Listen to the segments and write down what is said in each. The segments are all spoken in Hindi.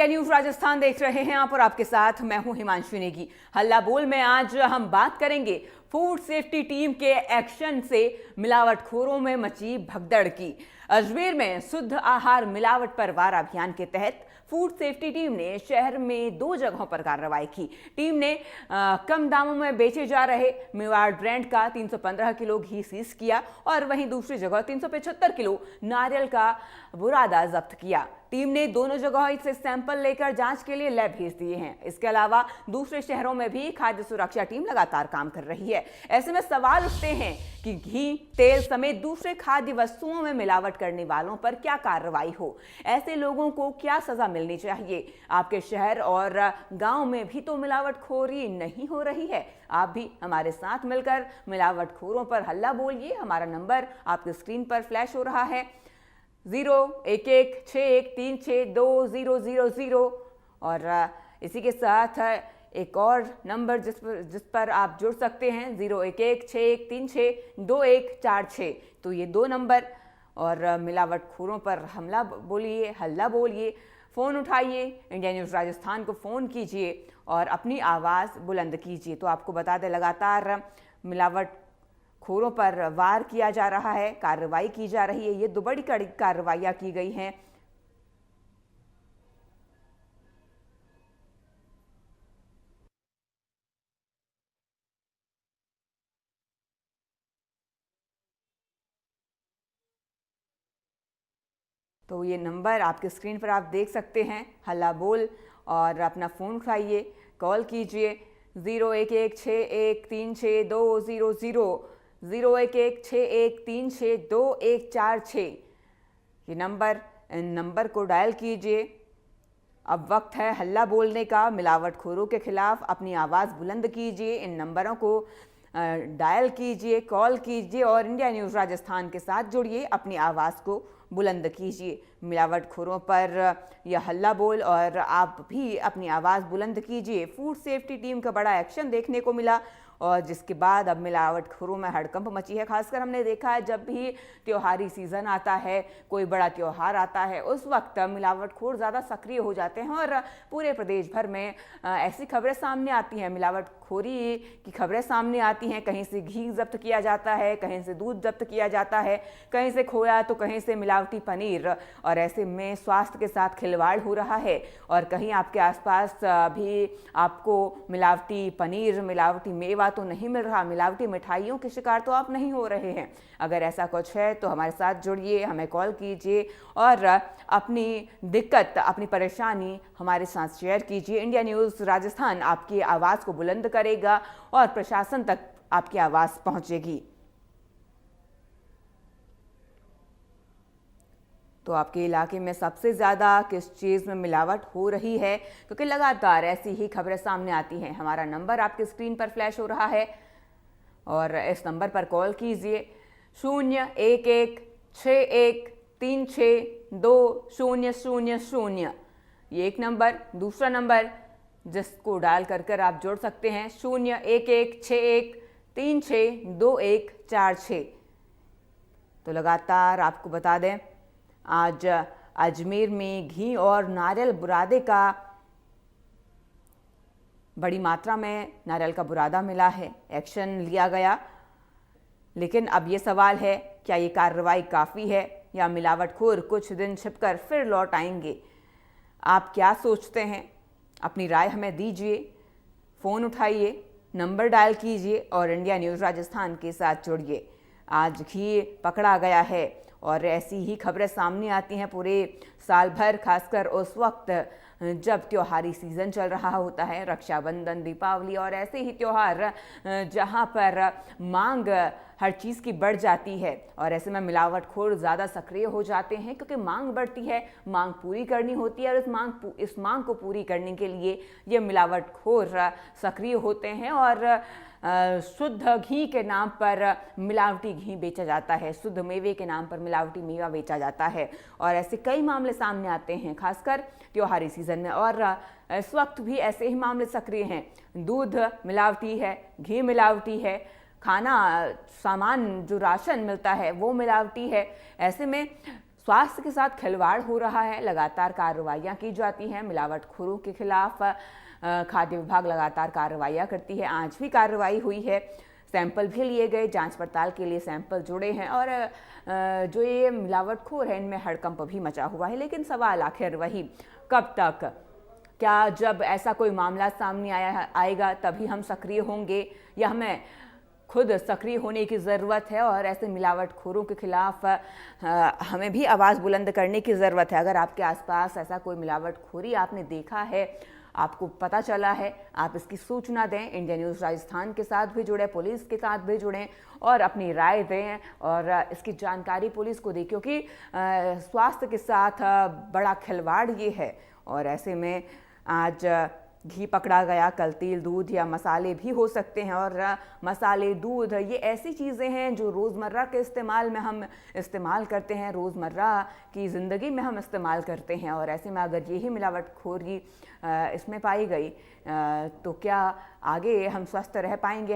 न्यूज राजस्थान देख रहे हैं आप और आपके साथ मैं हूं हिमांशु नेगी। हल्ला बोल में आज हम बात करेंगे फूड सेफ्टी टीम के एक्शन से मिलावटखोरों में मची भगदड़ की। अजमेर में शुद्ध आहार मिलावट पर वार अभियान के तहत फूड सेफ्टी टीम ने शहर में 2 जगहों पर कार्रवाई की। टीम ने कम दामों में बेचे जा रहे मेवाड़ ब्रांड का 315 किलो घी सीज किया और वहीं दूसरी जगह 375 किलो नारियल का बुरादा जब्त किया। टीम ने दोनों जगहों से सैंपल लेकर जांच के लिए लैब भेज दिए हैं। इसके अलावा दूसरे शहरों में भी खाद्य सुरक्षा टीम लगातार काम कर रही है। ऐसे में सवाल उठते हैं कि घी, तेल समेत दूसरे खाद्य वस्तुओं में मिलावट करने वालों पर क्या कार्रवाई हो, ऐसे लोगों को क्या सजा मिलनी चाहिए। आपके शहर और गांव में भी तो मिलावटखोरी नहीं हो रही है। आप भी हमारे साथ मिलकर मिलावटखोरों पर हल्ला बोलिए। हमारा नंबर आपकी स्क्रीन पर फ्लैश हो रहा है 01161362000 और इसी के साथ एक और नंबर जिस पर आप जुड़ सकते हैं 01161362146। तो ये 2 नंबर और मिलावटखोरों पर हल्ला बोलिए, फ़ोन उठाइए, इंडिया न्यूज़ राजस्थान को फ़ोन कीजिए और अपनी आवाज़ बुलंद कीजिए। तो आपको बता दें, लगातार मिलावटखोरों पर वार किया जा रहा है, कार्रवाई की जा रही है। ये 2 बड़ी कार्रवाइयाँ की गई हैं। तो ये नंबर आपके स्क्रीन पर आप देख सकते हैं, हल्ला बोल, और अपना फ़ोन उठाइए, कॉल कीजिए 01161362000 01161362146। ये इन नंबर को डायल कीजिए। अब वक्त है हल्ला बोलने का। मिलावटखोरों के खिलाफ अपनी आवाज़ बुलंद कीजिए। इन नंबरों को डायल कीजिए, कॉल कीजिए और इंडिया न्यूज़ राजस्थान के साथ जुड़िए, अपनी आवाज़ को बुलंद कीजिए। मिलावटखोरों पर यह हल्ला बोल और आप भी अपनी आवाज़ बुलंद कीजिए। फूड सेफ्टी टीम का बड़ा एक्शन देखने को मिला और जिसके बाद अब मिलावटखोरों में हड़कंप मची है। खासकर हमने देखा है जब भी त्योहारी सीज़न आता है, कोई बड़ा त्योहार आता है, उस वक्त मिलावटखोर ज़्यादा सक्रिय हो जाते हैं और पूरे प्रदेश भर में ऐसी खबरें सामने आती हैं, मिलावटखोरी की खबरें सामने आती हैं। कहीं से घी जब्त किया जाता है, कहीं से दूध जब्त किया जाता है, कहीं से खोया तो कहीं से मिलावटी पनीर, और ऐसे में स्वास्थ्य के साथ खिलवाड़ हो रहा है। और कहीं आपके आसपास भी आपको मिलावटी पनीर, मिलावटी मेवा तो नहीं मिल रहा, मिलावटी मिठाइयों के शिकार तो आप नहीं हो रहे हैं। अगर ऐसा कुछ है तो हमारे साथ जुड़िए, हमें कॉल कीजिए और अपनी दिक्कत, अपनी परेशानी हमारे साथ शेयर कीजिए। इंडिया न्यूज़ राजस्थान आपकी आवाज़ को बुलंद करेगा और प्रशासन तक आपकी आवाज़ पहुंचेगी। तो आपके इलाके में सबसे ज़्यादा किस चीज़ में मिलावट हो रही है, क्योंकि लगातार ऐसी ही खबरें सामने आती हैं। हमारा नंबर आपकी स्क्रीन पर फ्लैश हो रहा है और इस नंबर पर कॉल कीजिए 01161362000। ये एक नंबर। दूसरा नंबर जिसको डायल कर आप जुड़ सकते हैं 01161362146। तो लगातार आपको बता दें, आज अजमेर में घी और नारियल बुरादे का बड़ी मात्रा में नारियल का बुरादा मिला है, एक्शन लिया गया। लेकिन अब ये सवाल है, क्या ये कार्रवाई काफ़ी है या मिलावटखोर कुछ दिन छिपकर फिर लौट आएंगे? आप क्या सोचते हैं? अपनी राय हमें दीजिए। फ़ोन उठाइए, नंबर डायल कीजिए और इंडिया न्यूज़ राजस्थान के साथ जुड़िए। आज घी पकड़ा गया है और ऐसी ही खबरें सामने आती हैं पूरे साल भर, खासकर उस वक्त जब त्योहारी सीज़न चल रहा होता है, रक्षाबंधन, दीपावली और ऐसे ही त्योहार जहां पर मांग हर चीज़ की बढ़ जाती है। और ऐसे में मिलावटखोर ज़्यादा सक्रिय हो जाते हैं क्योंकि मांग बढ़ती है, मांग पूरी करनी होती है और इस मांग को पूरी करने के लिए ये मिलावटखोर सक्रिय होते हैं और शुद्ध घी के नाम पर मिलावटी घी बेचा जाता है, शुद्ध मेवे के नाम पर मिलावटी मेवा बेचा जाता है। और ऐसे कई मामले सामने आते हैं, खासकर त्योहारी सीज़न में, और इस वक्त भी ऐसे ही मामले सक्रिय हैं। दूध मिलावटी है, घी मिलावटी है, खाना सामान जो राशन मिलता है वो मिलावटी है। ऐसे में स्वास्थ्य के साथ खिलवाड़ हो रहा है। लगातार कार्रवाइयाँ की जाती हैं मिलावटखोरों के खिलाफ। खाद्य विभाग लगातार कार्रवाइयाँ करती है। आज भी कार्रवाई हुई है, सैंपल भी लिए गए, जांच पड़ताल के लिए सैंपल जुड़े हैं और जो ये मिलावटखोर है इनमें हड़कंप भी मचा हुआ है। लेकिन सवाल आखिर वही, कब तक? क्या जब ऐसा कोई मामला सामने आएगा तभी हम सक्रिय होंगे, या हमें खुद सक्रिय होने की ज़रूरत है और ऐसे मिलावटखोरों के खिलाफ हमें भी आवाज़ बुलंद करने की ज़रूरत है? अगर आपके आसपास ऐसा कोई मिलावटखोरी आपने देखा है, आपको पता चला है, आप इसकी सूचना दें। इंडिया न्यूज़ राजस्थान के साथ भी जुड़े, पुलिस के साथ भी जुड़ें और अपनी राय दें और इसकी जानकारी पुलिस को दें, क्योंकि स्वास्थ्य के साथ बड़ा खिलवाड़ ये है। और ऐसे में आज घी पकड़ा गया, कल तेल, दूध या मसाले भी हो सकते हैं। और मसाले, दूध ये ऐसी चीज़ें हैं जो रोज़मर्रा के इस्तेमाल में हम इस्तेमाल करते हैं, रोज़मर्रा की ज़िंदगी में हम इस्तेमाल करते हैं। और ऐसे में अगर यही मिलावटखोरी इसमें पाई गई तो क्या आगे हम स्वस्थ रह पाएंगे?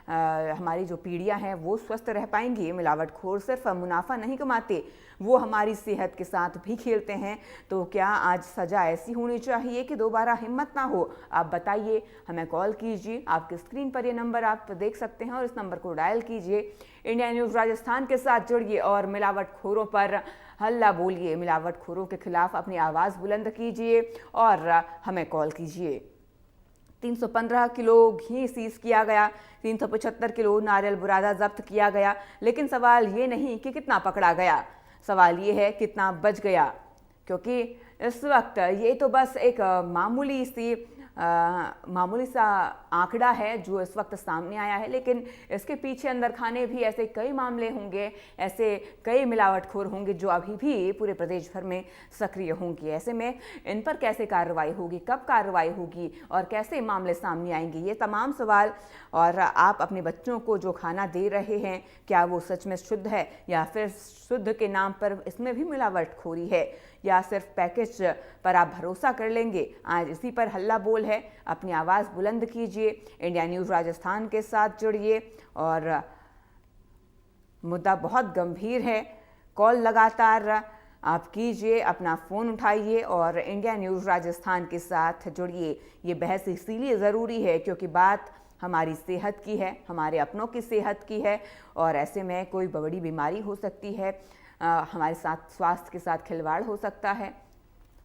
हमारी जो पीढ़ियां हैं वो स्वस्थ रह पाएंगी? मिलावटखोर सिर्फ मुनाफा नहीं कमाते, वो हमारी सेहत के साथ भी खेलते हैं। तो क्या आज सज़ा ऐसी होनी चाहिए कि दोबारा हिम्मत ना हो? आप बताइए, हमें कॉल कीजिए। आपके स्क्रीन पर ये नंबर आप देख सकते हैं और इस नंबर को डायल कीजिए। इंडिया न्यूज़ राजस्थान के साथ जुड़िए और मिलावटखोरों पर हल्ला बोलिए, मिलावटखोरों के खिलाफ अपनी आवाज़ बुलंद कीजिए और हमें कॉल कीजिए। 315 किलो घी सीज किया गया, 375 किलो नारियल बुरादा जब्त किया गया। लेकिन सवाल ये नहीं कि कितना पकड़ा गया, सवाल ये है कितना बच गया। क्योंकि इस वक्त ये तो बस एक मामूली सा आंकड़ा है जो इस वक्त सामने आया है, लेकिन इसके पीछे अंदर खाने भी ऐसे कई मामले होंगे, ऐसे कई मिलावटखोर होंगे जो अभी भी पूरे प्रदेश भर में सक्रिय होंगे। ऐसे में इन पर कैसे कार्रवाई होगी, कब कार्रवाई होगी और कैसे मामले सामने आएंगे, ये तमाम सवाल। और आप अपने बच्चों को जो खाना दे रहे हैं, क्या वो सच में शुद्ध है या फिर शुद्ध के नाम पर इसमें भी मिलावटखोरी है, या सिर्फ पैकेज पर आप भरोसा कर लेंगे? आज इसी पर हल्ला बोल है। अपनी आवाज़ बुलंद कीजिए, इंडिया न्यूज़ राजस्थान के साथ जुड़िए। और मुद्दा बहुत गंभीर है, कॉल लगातार आप कीजिए, अपना फ़ोन उठाइए और इंडिया न्यूज़ राजस्थान के साथ जुड़िए। ये बहस इसीलिए ज़रूरी है क्योंकि बात हमारी सेहत की है, हमारे अपनों की सेहत की है। और ऐसे में कोई बड़ी बीमारी हो सकती है, हमारे साथ स्वास्थ्य के साथ खिलवाड़ हो सकता है।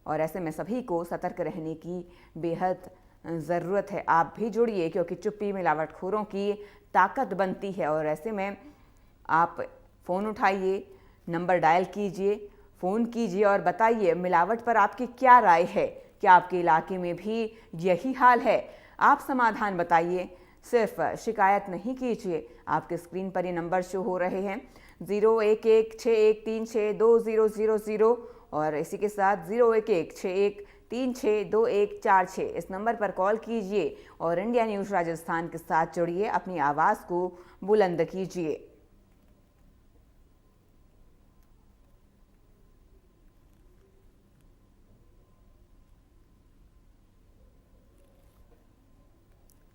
और ऐसे में सभी को सतर्क रहने की बेहद ज़रूरत है। आप भी जुड़िए क्योंकि चुप्पी मिलावटखोरों की ताकत बनती है। और ऐसे में आप फ़ोन उठाइए, नंबर डायल कीजिए, फ़ोन कीजिए और बताइए मिलावट पर आपकी क्या राय है। क्या आपके इलाके में भी यही हाल है? आप समाधान बताइए, सिर्फ शिकायत नहीं कीजिए। आपके स्क्रीन पर ये नंबर शो हो रहे हैं 0116136200 और इसी के साथ 011613624146। इस नंबर पर कॉल कीजिए और इंडिया न्यूज़ राजस्थान के साथ जुड़िए, अपनी आवाज़ को बुलंद कीजिए।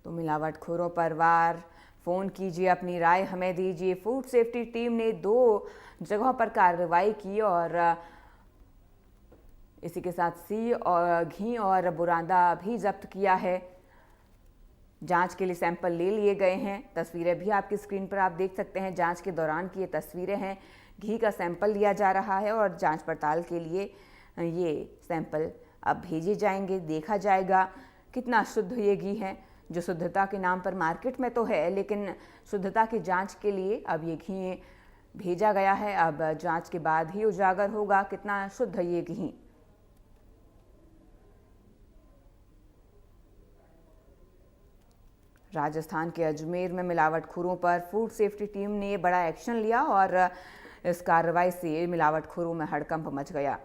तो मिलावटखोरों पर वार, फ़ोन कीजिए, अपनी राय हमें दीजिए। फूड सेफ्टी टीम ने 2 जगहों पर कार्रवाई की और इसी के साथ घी और बुरादा भी जब्त किया है। जांच के लिए सैंपल ले लिए गए हैं। तस्वीरें भी आपकी स्क्रीन पर आप देख सकते हैं, जांच के दौरान की ये तस्वीरें हैं। घी का सैंपल लिया जा रहा है और जांच पड़ताल के लिए ये सैंपल अब भेजे जाएंगे। देखा जाएगा कितना शुद्ध ये घी है, जो शुद्धता के नाम पर मार्केट में तो है, लेकिन शुद्धता की जांच के लिए अब ये घी भेजा गया है। अब जांच के बाद ही उजागर होगा कितना शुद्ध ये घी। राजस्थान के अजमेर में मिलावटखोरों पर फूड सेफ्टी टीम ने बड़ा एक्शन लिया और इस कार्रवाई से मिलावटखोरों में हड़कंप मच गया।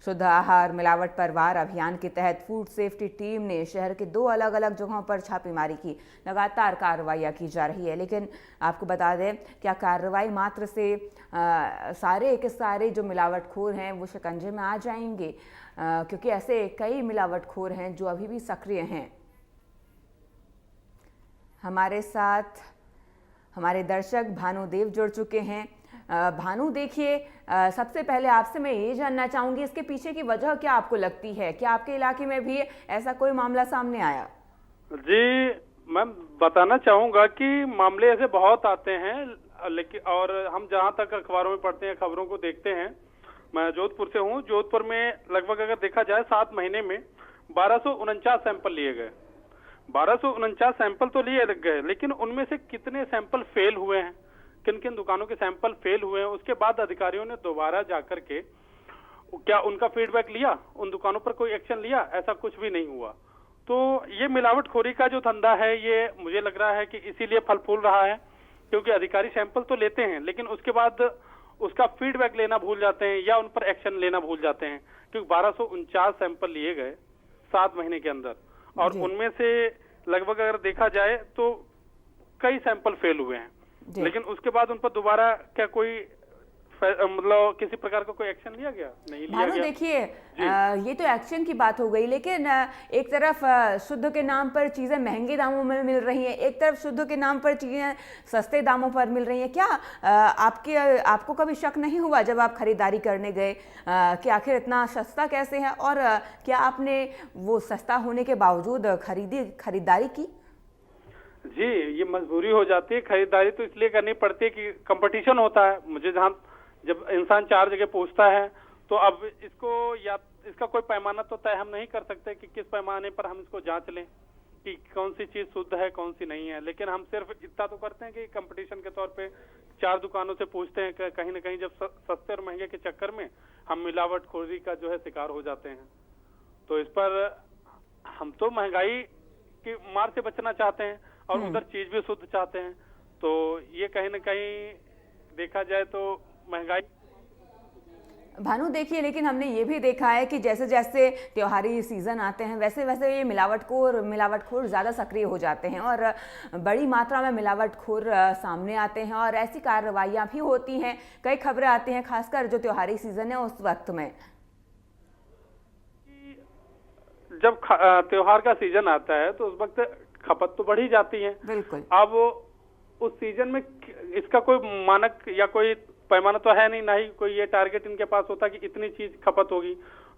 शुद्ध आहार मिलावट पर वार अभियान के तहत फूड सेफ्टी टीम ने शहर के 2 अलग अलग जगहों पर छापेमारी की। लगातार कार्रवाइयाँ की जा रही है, लेकिन आपको बता दें क्या कार्रवाई मात्र से सारे के सारे जो मिलावटखोर हैं वो शिकंजे में आ जाएंगे? क्योंकि ऐसे कई मिलावटखोर हैं जो अभी भी सक्रिय हैं। हमारे साथ हमारे दर्शक भानुदेव जुड़ चुके हैं। भानु देखिए, सबसे पहले आपसे मैं ये जानना चाहूँगी इसके पीछे की वजह क्या आपको लगती है? क्या आपके इलाके में भी ऐसा कोई मामला सामने आया? जी, मैं बताना चाहूंगा कि मामले ऐसे बहुत आते हैं, लेकिन और हम जहां तक अखबारों में पढ़ते हैं, खबरों को देखते हैं, मैं जोधपुर से हूं। जोधपुर में लगभग अगर देखा जाए 7 महीने में 1249 सैंपल लिए गए। 1249 सैंपल तो लिए गए, लेकिन उनमें से कितने सैंपल फेल हुए हैं, किन किन दुकानों के सैंपल फेल हुए हैं, उसके बाद अधिकारियों ने दोबारा जाकर के क्या उनका फीडबैक लिया, उन दुकानों पर कोई एक्शन लिया? ऐसा कुछ भी नहीं हुआ। तो ये मिलावटखोरी का जो धंधा है, ये मुझे लग रहा है कि इसीलिए फल फूल रहा है, क्योंकि अधिकारी सैंपल तो लेते हैं लेकिन उसके बाद उसका फीडबैक लेना भूल जाते हैं या उन पर एक्शन लेना भूल जाते हैं। क्योंकि 1249 सैंपल लिए गए 7 महीने के अंदर, और उनमें से लगभग अगर देखा जाए तो कई सैंपल फेल हुए हैं, लेकिन उसके बाद उन पर दोबारा क्या कोई मतलब किसी प्रकार का कोई एक्शन लिया गया? नहीं लिया गया। देखिए, ये तो एक्शन की बात हो गई, लेकिन एक तरफ शुद्ध के नाम पर चीज़ें महंगे दामों में मिल रही हैं, एक तरफ शुद्ध के नाम पर चीज़ें सस्ते दामों पर मिल रही हैं। क्या आपको कभी शक नहीं हुआ जब आप खरीदारी करने गए कि आखिर इतना सस्ता कैसे है, और क्या आपने वो सस्ता होने के बावजूद खरीदारी की? जी, ये मजबूरी हो जाती है। खरीदारी तो इसलिए करनी पड़ती है कि कंपटीशन होता है। मुझे जब इंसान 4 जगह पूछता है, तो अब इसका कोई पैमाना तो तय हम नहीं कर सकते कि किस पैमाने पर हम इसको जांच लें कि कौन सी चीज शुद्ध है, कौन सी नहीं है। लेकिन हम सिर्फ इतना तो करते हैं कि कंपटीशन के तौर पे 4 दुकानों से पूछते हैं कि कहीं न कहीं जब सस्ते और महंगे के चक्कर में हम मिलावटखोरी का जो है शिकार हो जाते हैं। तो इस पर हम तो महंगाई की मार से बचना चाहते हैं और उधर चीज भी शुद्ध चाहते हैं। तो ये कहीं न कहीं देखा जाए तो महंगाई। भानु देखिए, लेकिन हमने ये भी देखा है कि जैसे जैसे त्योहारी सीजन आते हैं वैसे वैसे ये मिलावटखोर ज़्यादा सक्रिय हो जाते हैं और बड़ी मात्रा में मिलावटखोर सामने आते हैं, और ऐसी कार्रवाइयाँ भी होती हैं। कई खबरें आती हैं, खासकर जो त्योहारी सीजन है उस वक्त में। जब त्योहार का सीजन आता है तो उस वक्त खपत तो बढ़ी जाती है। बिल्कुल। अब उस सीजन में इसका कोई मानक या कोई पैमाना तो है नहीं, ना ही कोई ये टारगेट इनके पास होता कि इतनी चीज खपत होगी।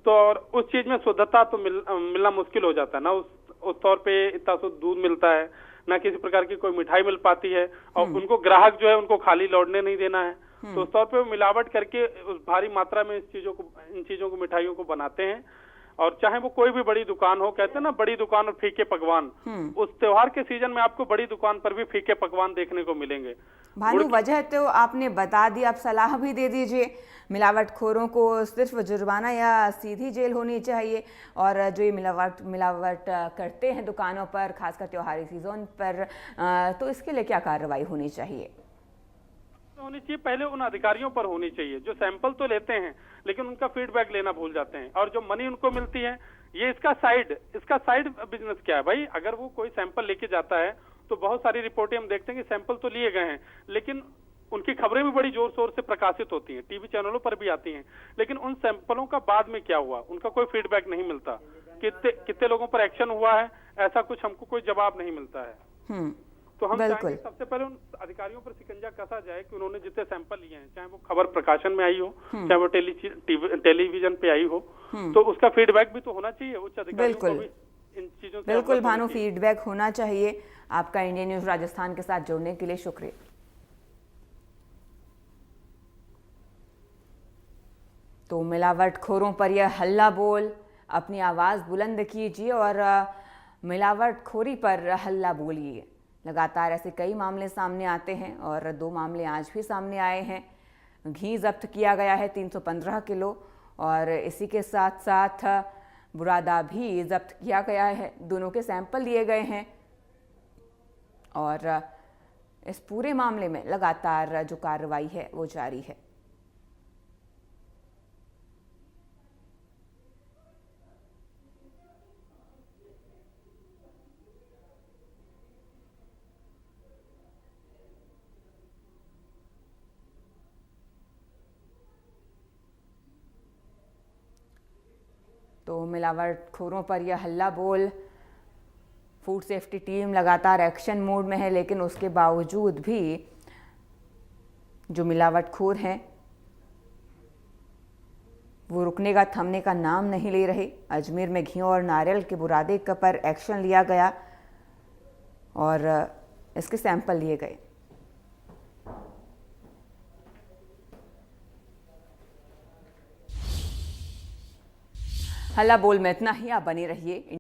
तो और उस चीज में शुद्धता तो मिलना मुश्किल हो जाता है ना। उस तौर पे इतना शुद्ध दूध मिलता है, ना किसी प्रकार की कोई मिठाई मिल पाती है, और उनको ग्राहक जो है उनको खाली लौटने नहीं देना है। तो उस तौर पे मिलावट करके उस भारी मात्रा में इन चीजों को मिठाइयों को बनाते हैं। और चाहे वो कोई भी बड़ी दुकान हो, कहते हैं ना बड़ी दुकान और फीके पकवान, उस त्योहार के सीजन में आपको बड़ी दुकान पर भी फीके पकवान देखने को मिलेंगे। भानु, वजह तो आपने बता दी, आप सलाह भी दे दीजिए। मिलावटखोरों को सिर्फ जुर्माना या सीधी जेल होनी चाहिए, और जो ये मिलावट करते हैं दुकानों पर, खासकर त्योहारी सीजन पर, तो इसके लिए क्या कार्रवाई होनी चाहिए? पहले उन अधिकारियों पर होनी चाहिए जो सैंपल तो लेते हैं लेकिन उनका फीडबैक लेना भूल जाते हैं, और जो मनी उनको मिलती है ये इसका साइड बिजनेस क्या है भाई। अगर वो कोई सैंपल लेके जाता है तो बहुत सारी रिपोर्टें हम देखते हैं कि सैंपल तो लिए गए हैं, लेकिन उनकी खबरें भी बड़ी जोर शोर से प्रकाशित होती हैं, टीवी चैनलों पर भी आती हैं, लेकिन उन सैंपलों का बाद में क्या हुआ उनका कोई फीडबैक नहीं मिलता। कितने लोगों पर एक्शन हुआ है, ऐसा कुछ हमको कोई जवाब नहीं मिलता है। तो हम चाहेंगे सबसे पहले उन अधिकारियों पर शिकंजा कसा जाए कि उन्होंने जितने सैंपल लिए हैं, चाहे वो खबर प्रकाशन में आई हो, चाहे वो टेलीविजन पे आई हो, तो उसका फीडबैक भी तो होना चाहिए उच्च अधिकारियों को भी इन चीजों से। बिल्कुल भानु, फीडबैक होना चाहिए। आपका इंडियन न्यूज राजस्थान के साथ जुड़ने के लिए शुक्रिया। तो मिलावटखोरों पर यह हल्ला बोल, अपनी आवाज बुलंद कीजिए और मिलावटखोरी पर हल्ला बोलिए। लगातार ऐसे कई मामले सामने आते हैं, और 2 मामले आज भी सामने आए हैं। घी जब्त किया गया है 315 किलो, और इसी के साथ साथ बुरादा भी जब्त किया गया है। दोनों के सैंपल लिए गए हैं, और इस पूरे मामले में लगातार जो कार्रवाई है वो जारी है। तो मिलावटखोरों पर यह हल्ला बोल, फूड सेफ्टी टीम लगातार एक्शन मोड में है, लेकिन उसके बावजूद भी जो मिलावटखोर हैं वो रुकने का थमने का नाम नहीं ले रहे। अजमेर में घी और नारियल के बुरादे पर एक्शन लिया गया और इसके सैंपल लिए गए। हल्ला बोल में इतना ही, आप बने रहिए।